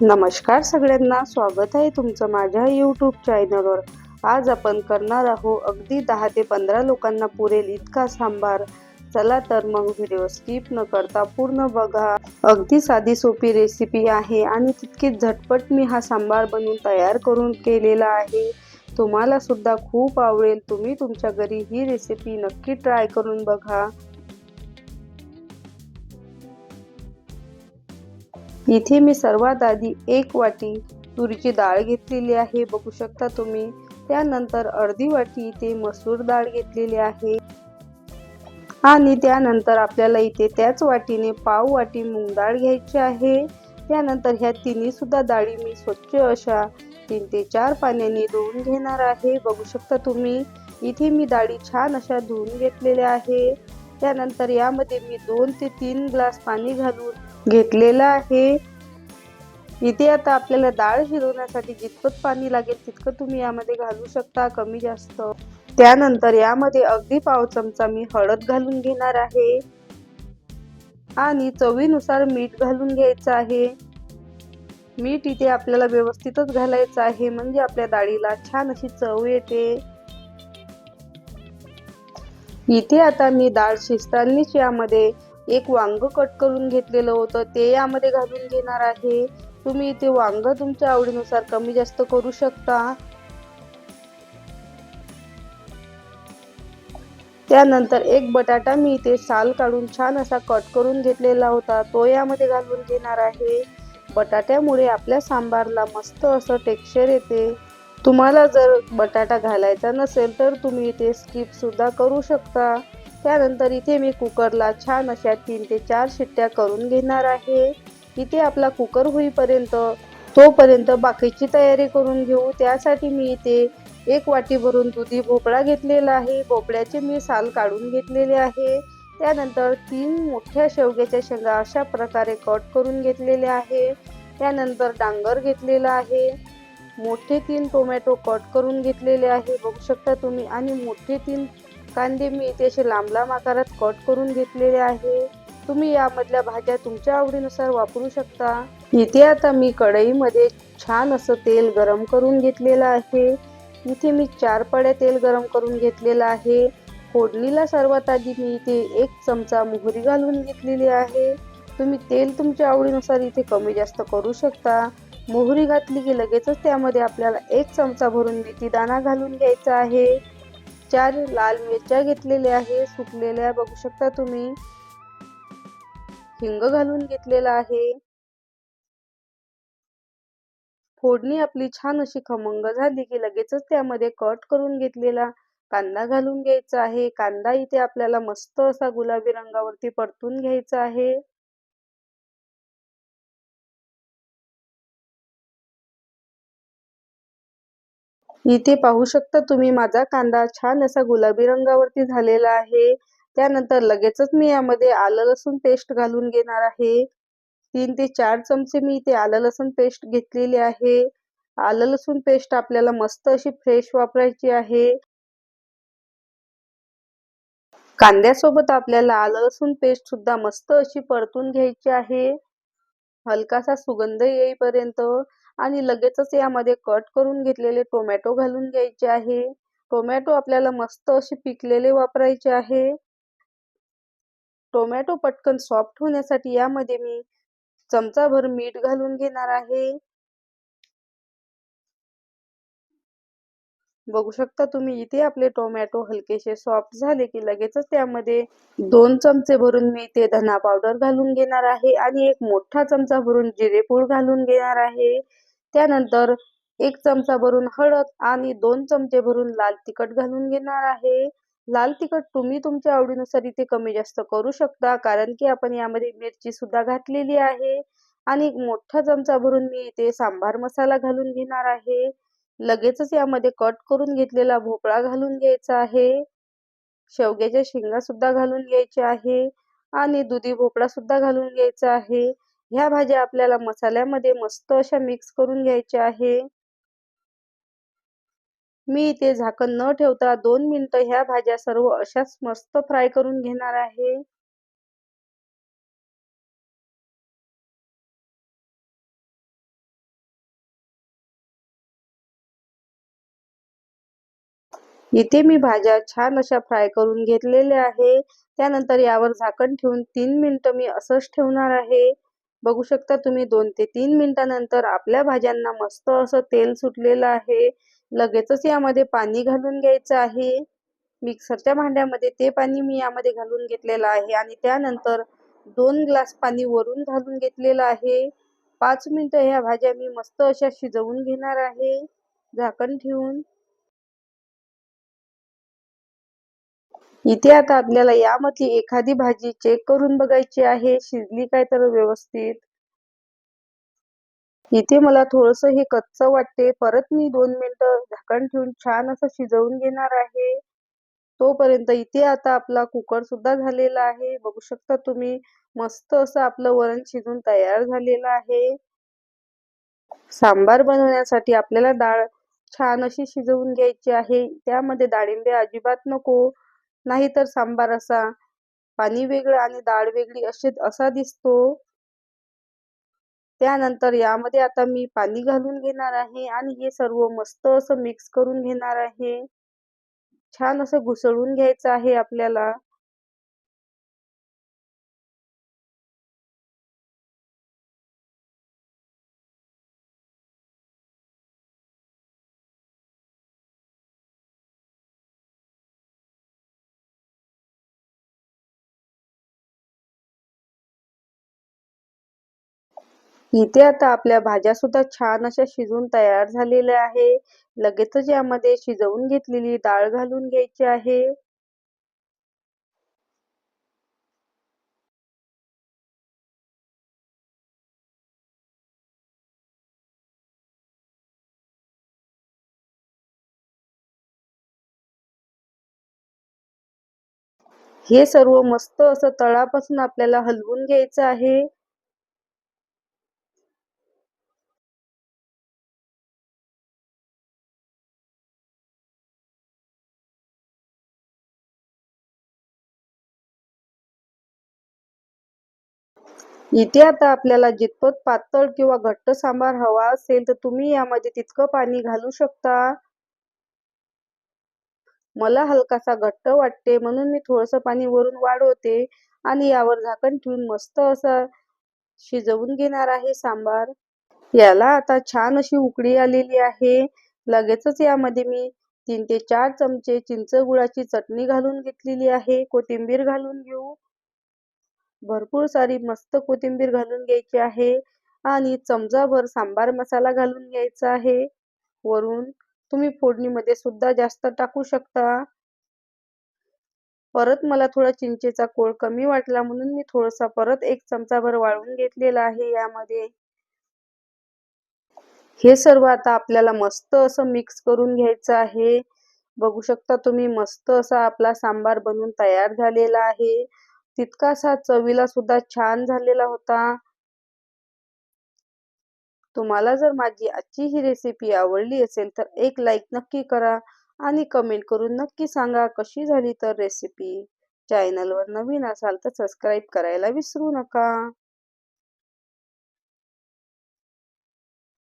नमस्कार सगळ्यांना, स्वागत आहे तुमचं माझ्या यूट्यूब चॅनलवर। आज आपण करणार आहोत अगदी 10 ते 15 लोकांना पुरेल इतका सांबार। चला तर मग व्हिडिओ स्किप न करता पूर्ण बघा। अगदी साधी सोपी रेसिपी आहे आणि तितकीच झटपट मी हा सांबार बनवून तयार करून केलेला आहे। तुम्हाला सुद्धा खूप आवडेल। तुम्ही तुमच्या घरी ही रेसिपी नक्की ट्राय करून बघा। इथे मी सर्वात आधी 1 वाटी तुरीची डाळ घेतलेली आहे, बघू शकता तुम्ही। त्यानंतर अर्धी वाटी इथे मसूर डाळ घेतलेली आहे आणि त्यानंतर आपल्याला इथे त्याच वाटीने पाव वाटी मूग डाळ घ्यायची आहे। त्यानंतर ह्या तिन्ही सुद्धा डाळी मी स्वच्छ अशा 3 ते 4 पाण्याने धुवून घेणार आहे, बघू शकता तुम्ही। इथे मी डाळी छान अशा धुवून घेतलेल्या आहे। त्यानंतर यामध्ये मी 2 ते 3 ग्लास पाणी घालून घेतलेलं आहे। इथे आता आपल्याला डाळ शिजवण्यासाठी जितकं पाणी लागेल तितकं तुम्ही यामध्ये घालू शकता, कमी जास्त। त्यानंतर यामध्ये अगदी पाव चमचा मी हळद घालून घेणार आहे आणि चवीनुसार मीठ घालून घ्यायचं आहे। मीठ इथे आपल्याला व्यवस्थितच घालायचं आहे, म्हणजे आपल्या डाळीला छान अशी चव येते। इथे आता मी डाळ शिजतानाच यामध्ये एक वांग कट करून घेतलेलं होतं, ते यामध्ये घालून घेणार आहे। तुम्ही इथे वांग तुमच्या आवडीनुसार कमी जास्त करू शकता। त्यानंतर एक बटाटा मी इथे साल काढून छान असा कट करून घेतलेला होता, तो यामध्ये घालून घेणार आहे। बटाट्यामुळे आपल्या सांबारला मस्त असं टेक्स्चर येते। तुम्हाला जर बटाटा घालायचा नसेल तर तुम्ही इथे स्किप सुद्धा करू शकता। त्यानंतर इथे मी कुकरला छान अशा 3 ते 4 शिट्ट्या करून घेणार आहे। इथे आपला कुकर होईपर्यंत तोपर्यंत बाकीची तयारी करून घेऊ। त्यासाठी मी इथे 1 वाटी भरून दुधी भोपळा घेतलेला आहे। भोपळ्याचे मी साल काढून घेतलेले आहे। त्यानंतर 3 मोठ्या शेवग्याच्या शेंगा अशा प्रकारे कट करून घेतलेले आहे। त्यानंतर डांगर घेतलेला आहे। मोठे 3 टोमॅटो कट करून घेतलेले आहे, बघू शकता तुम्ही। आणि मोठे 3 कांदे मी इथे असे लांब लांब आकारात कट करून घेतलेले आहे। तुम्ही यामधल्या भाज्या तुमच्या आवडीनुसार वापरू शकता। इथे आता मी कढईमध्ये छान असं तेल गरम करून घेतलेलं आहे। इथे मी 4 पळ्या तेल गरम करून घेतलेलं आहे। फोडणीला सर्वात आधी मी इथे 1 चमचा मोहरी घालून घेतलेली आहे। तुम्ही तेल तुमच्या आवडीनुसार इथे कमी जास्त करू शकता। मोहरी घातली की लगेचच त्यामध्ये आपल्याला 1 चमचा भरून मेथी दाणा घालून घ्यायचा आहे। 4 लाल मिरच्या घेतलेल्या आहे सुकलेल्या, बघू शकता तुम्ही। हिंग घालून घेतलेला आहे। फोडणी आपली छान अशी खमंग झाली की लगेचच त्यामध्ये कट करून घेतलेला कांदा घालून घ्यायचा आहे। कांदा इथे आपल्याला मस्त असा गुलाबी रंगावरती परतून घ्यायचा आहे। इथे पाहू शकता तुम्ही माझा कांदा छान असा गुलाबी रंगावरती झालेला आहे। त्यानंतर लगेचच मी यामध्ये आलं लसूण पेस्ट घालून घेणार आहे। 3 ते 4 चमचे मी इथे आलं लसूण पेस्ट घेतलेली आहे। आलं लसूण पेस्ट आपल्याला मस्त अशी फ्रेश वापरायची आहे। कांद्यासोबत आपल्याला आलं लसूण पेस्ट सुद्धा मस्त अशी परतून घ्यायची आहे, हलकासा सुगंध येईपर्यंत। आणि लगेचच यामध्ये कट करून घेतलेले टोमॅटो घालून घ्यायचे आहे। टोमॅटो आपल्याला मस्त अशी पिकलेले वापरायचे आहे। टोमॅटो पटकन सॉफ्ट होण्यासाठी यामध्ये मी चमचाभर मीठ घालून घेणार आहे। बघू शकता तुम्ही इथे आपले टोमॅटो हलकेसे सॉफ्ट झाले की लगेचच त्यामध्ये 2 चमचे भरून मी इथे धना पावडर घालून घेणार आहे आणि 1 मोठा चमचा भरून जिरेपूड घालून घेणार आहे। त्यानंतर 1 चमचा भरून हळद आणि 2 चमचे भरून लाल तिखट घालून घेणार आहे। लाल तिखट तुम्ही तुमच्या आवडीनुसार इथे कमी जास्त करू शकता, कारण की आपण यामध्ये मिरची सुद्धा घातलेली आहे। आणि 1 मोठा चमचा भरून मी इथे सांबार मसाला घालून घेणार आहे। लगेचच यामध्ये कट करून घेतलेला भोपळा घालून घ्यायचा आहे। शेवग्याच्या शेंगा सुद्धा घालून घ्यायच्या आहे आणि दुधी भोपळा सुद्धा घालून घ्यायचा आहे। ह्या भाज्या आपल्याला मसाल्यामध्ये मस्त अशा मिक्स करून घ्यायच्या आहे। मी इथे झाकण न ठेवता 2 मिनिटं ह्या भाज्या सर्व अशाच मस्त फ्राय करून घेणार आहे। इथे मी भाज्या छान अशा फ्राय करून घेतलेल्या आहे. त्यानंतर यावर झाकण ठेवून 3 मिनिटं मी असंच ठेवणार आहे. बघू शकता तुम्ही 2 ते 3 मिनिटानंतर आपल्या भाज्यांना मस्त असं तेल सुटलेलं आहे. लगेचच यामध्ये पाणी घालून घ्यायचं आहे. मिक्सरच्या भांड्यामध्ये ते पाणी मी यामध्ये घालून घेतलेलं आहे आणि त्यानंतर 2 ग्लास पाणी वरून घालून घेतलेलं आहे. 5 मिनिटं ह्या भाज्या मी मस्त अशा शिजवून घेणार आहे झाकण ठेवून. इथे आता आपल्याला यामधली एखादी भाजी चेक करून बघायची आहे, शिजली काय तर व्यवस्थित. इथे मला थोडंसं हे कच्चं वाटते. परत मी 2 मिनिटं झाकण ठेवून छान असं शिजवून घेणार आहे. तोपर्यंत इथे आता आपला कुकर सुद्धा झालेला आहे. बघू शकता तुम्ही मस्त असं आपलं वरण शिजून तयार झालेलं आहे. सांबार बनवण्यासाठी आपल्याला डाळ छान अशी शिजवून घ्यायची आहे. त्यामध्ये डाळिंबे अजिबात नको, नाहीतर सांबार असा पाणी वेगळं आणि डाळ वेगळी असा दिसतो. त्यानंतर यामध्ये आता मी पाणी घालून घेणार आहे आणि हे सर्व मस्त असं मिक्स करून घेणार आहे. छान असं घुसळून घ्यायचं आहे आपल्याला. इथे आता आपल्या भाज्या सुद्धा छान अशा शिजून तयार झालेल्या आहे. लगेचच यामध्ये शिजवून घेतलेली डाळ घालून घ्यायची आहे. हे सर्व मस्त असं तळापासून आपल्याला हलवून घ्यायचं आहे. इथे आता आपल्याला जितपत पातळ किंवा घट्ट सांबार हवा असेल तर तुम्ही यामध्ये तितकं पाणी घालू शकता. मला हलकासा घट्ट वाटते म्हणून मी थोडंसं पाणी वरून वाढवते आणि यावर झाकण ठेवून मस्त असं शिजवून घेणार आहे सांबार. याला आता छान अशी उकळी आलेली आहे. लगेचच यामध्ये मी 3 ते 4 चमचे चिंच गुळाची चटणी घालून घेतलेली आहे. कोथिंबीर घालून घेऊ. भरपूर सारी मस्त कोथिंबीर घालून घ्यायची आहे आणि चमचाभर सांबार मसाला घालून घ्यायचा आहे. वरून तुम्ही फोडणीमध्ये सुद्धा जास्त टाकू शकता. परत मला थोडा चिंचेचा कोळ कमी वाटला म्हणून मी थोडासा परत 1 चमचाभर वाळवून घेतलेला आहे यामध्ये. हे सर्व आता आपल्याला मस्त असं मिक्स करून घ्यायचं आहे. बघू शकता तुम्ही मस्त असा आपला सांबार बनून तयार झालेला आहे. तितकासा चवीला सुद्धा छान झालेला होता. तुम्हाला जर माझी आजची ही रेसिपी आवडली असेल तर एक लाईक नक्की करा आणि कमेंट करून नक्की सांगा कशी झाली तर रेसिपी. चॅनलवर नवीन असाल तर सबस्क्राईब करायला विसरू नका.